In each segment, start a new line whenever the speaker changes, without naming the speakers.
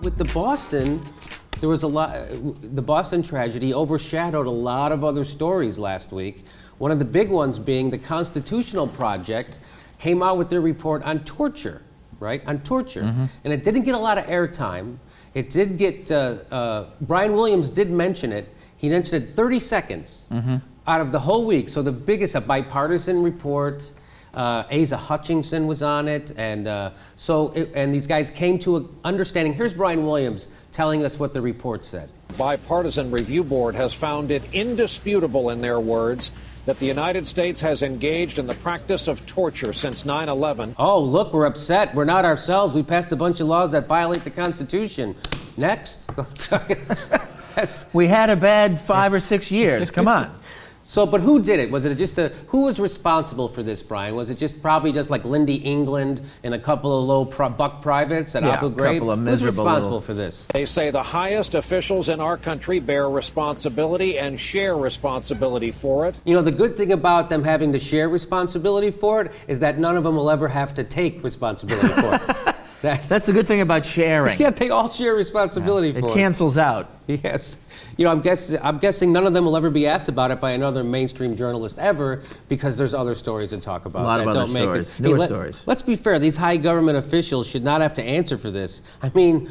With the Boston, there was a lot, the Boston tragedy overshadowed a lot of other stories last week. One of the big ones being the Constitutional Project came out with their report on torture, right? On torture. And it didn't get a lot of airtime. It did get, Brian Williams did mention it. He mentioned it 30 seconds out of the whole week. So the biggest, a bipartisan report. Asa Hutchinson was on it, and and these guys came to an understanding. Here's Brian Williams telling us what the report said.
The Bipartisan Review Board has found it indisputable, in their words, that the United States has engaged in the practice of torture since 9/11.
Oh, look, we're upset. We're not ourselves. We passed a bunch of laws that violate the Constitution. Next.
We had a bad 5 or 6 years. Come on.
So, but who did it? Was it just who was responsible for this, Brian? Was it probably just like Lindy England and a couple of low buck privates at Abu Ghraib?
A couple of miserable.
Who's responsible for this?
They say the highest officials in our country bear responsibility and share responsibility for it.
You know, the good thing about them having to share responsibility for it is that none of them will ever have to take responsibility for it.
That's the good thing about sharing.
Yeah, they all share responsibility for it.
It cancels out.
Yes. You know, I'm guessing none of them will ever be asked about it by another mainstream journalist ever, because there's other stories to talk about.
A lot of other stories, newer stories.
Let's be fair. These high government officials should not have to answer for this. I mean,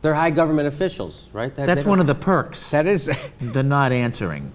they're high government officials, right?
That's one of the perks.
That is.
They're not answering.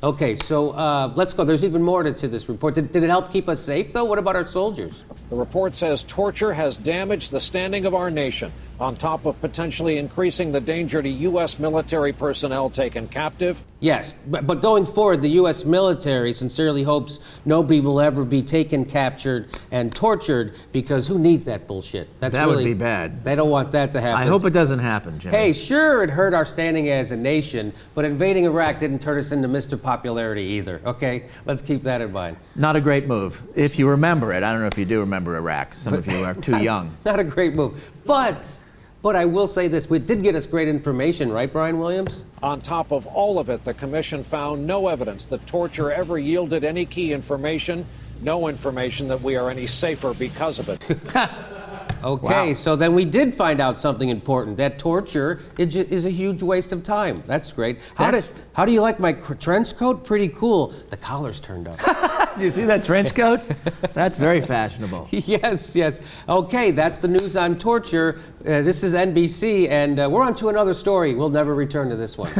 Okay, so let's go. There's even more to this report. Did it help keep us safe, though? What about our soldiers?
The report says torture has damaged the standing of our nation, on top of potentially increasing the danger to U.S. military personnel taken captive.
Yes, but going forward, the U.S. military sincerely hopes nobody will ever be taken, captured, and tortured, because who needs that bullshit?
That really would be bad.
They don't want that to happen.
I hope it doesn't happen, Jimmy.
Hey, sure, it hurt our standing as a nation, but invading Iraq didn't turn us into Mr. Popularity either, okay? Let's keep that in mind.
Not a great move, if you remember it. I don't know if you do remember Iraq. Some of you are too young.
Not a great move. But I will say this, it did get us great information, right, Brian Williams?
On top of all of it, the commission found no evidence that torture ever yielded any key information, no information that we are any safer because of it.
Okay,
Wow.
So then we did find out something important, that torture is a huge waste of time. That's great. How do you like my trench coat? Pretty cool. The collar's turned up.
Do you see that trench coat? That's very fashionable.
Yes. Okay, that's the news on torture. This is NBC, and we're on to another story. We'll never return to this one.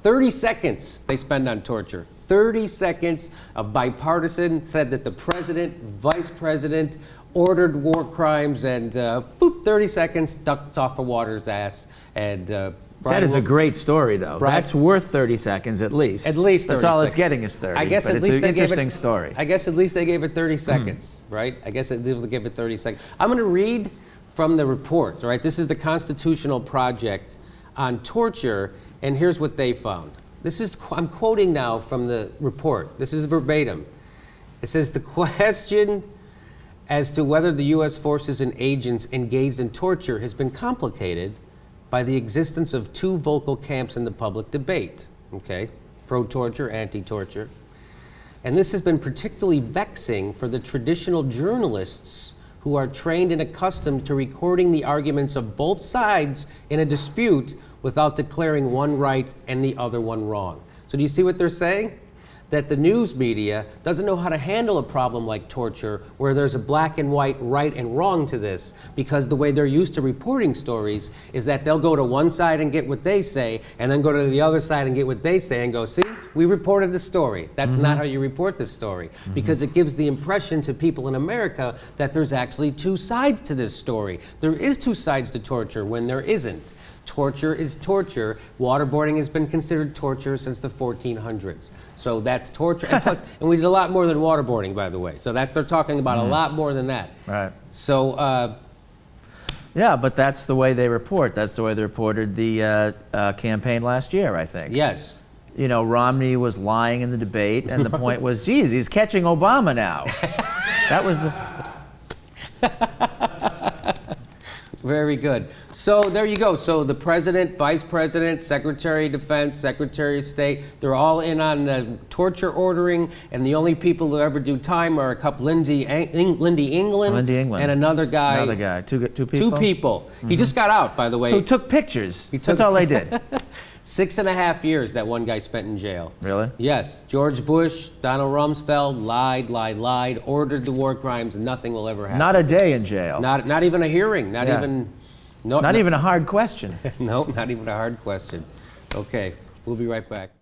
30 seconds they spend on torture. 30 seconds. A bipartisan said that the president, vice president, ordered war crimes, and boop, 30 seconds, ducked off a water's ass. And
that is a great story, though. That's worth 30 seconds at least.
At least 30
That's all
seconds.
It's getting is 30.
I guess
but
at least
it's
they
an
gave
interesting
it,
story.
I guess at least they gave it 30 seconds, right? I guess they gave it 30 seconds. I'm going to read from the report, right? This is the Constitutional Project on torture, and here's what they found. I'm quoting now from the report. This is verbatim. It says, the question as to whether the U.S. forces and agents engaged in torture has been complicated by the existence of two vocal camps in the public debate, okay? Pro-torture, anti-torture. And this has been particularly vexing for the traditional journalists who are trained and accustomed to recording the arguments of both sides in a dispute without declaring one right and the other one wrong. So do you see what they're saying? That the news media doesn't know how to handle a problem like torture, where there's a black and white right and wrong to this, because the way they're used to reporting stories is that they'll go to one side and get what they say, and then go to the other side and get what they say, and go, see, we reported the story. That's not how you report the story, because it gives the impression to people in America that there's actually two sides to this story. There is two sides to torture when there isn't. Torture is torture. Waterboarding has been considered torture since the 1400s. So that's torture. And we did a lot more than waterboarding, by the way. So they're talking about a lot more than that.
Right.
So,
yeah, but that's the way they report. That's the way they reported the campaign last year, I think.
yes.
You know, Romney was lying in the debate, and the point was, geez, he's catching Obama now. That was the...
Very good. So there you go. So the president, vice president, secretary of defense, secretary of state, they're all in on the torture ordering, and the only people who ever do time are a couple, Lindy England, and another guy.
Another guy. Two people?
Two people. He just got out, by the way.
Who took pictures. That's all they did.
6.5 years that one guy spent in jail.
Really?
Yes. George Bush, Donald Rumsfeld lied, ordered the war crimes, and nothing will ever happen.
Not a day in jail.
Not even a hearing. Not even a hard question.
No,
not even a hard question. Okay, we'll be right back.